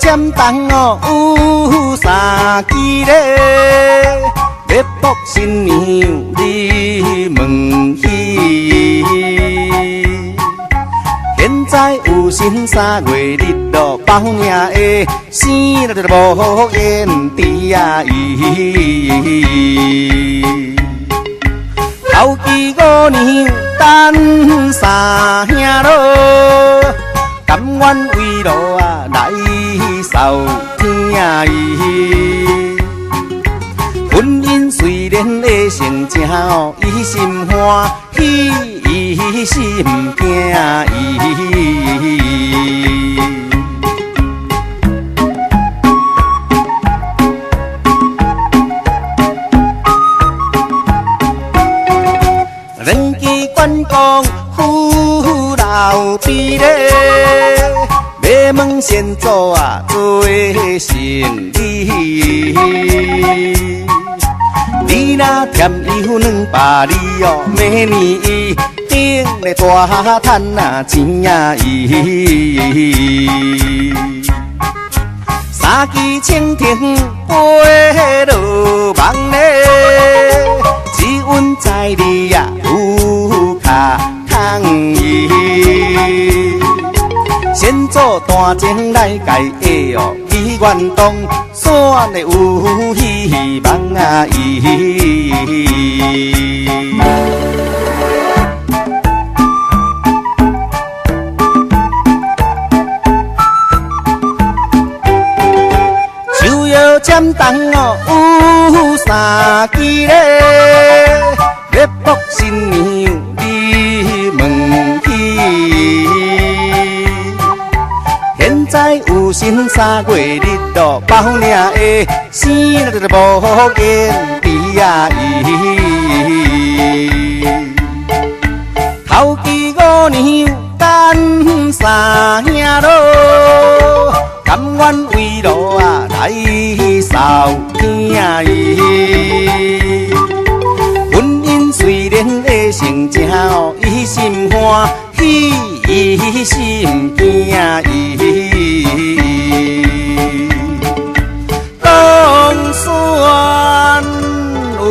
签筒哦有三支咧，要博新娘你问起。现在有新3月日落包命的，生了就无缘伫啊伊。头期5年等三兄咯，甘愿为路啊来受天意。婚姻虽然会成正哦，伊心欢喜，伊心惊伊。人机关公父老弟咧，要问先祖啊做成礼。你若添伊200里哦，明年伊顶咧大赚啊钱啊伊。三支蜻蜓飞落梦咧，只阮在你呀有卡通伊。先做单情来解下哦，伊愿当选的有希望啊伊。手摇签筒哦有3支咧，要博新娘你问起。现在有新3月日落包命的，生了就无缘伫啊伊。头期5年等三兄咯，甘愿为路啊来受天意。婚姻虽然会成正哦，伊心欢喜，伊心惊伊。当选有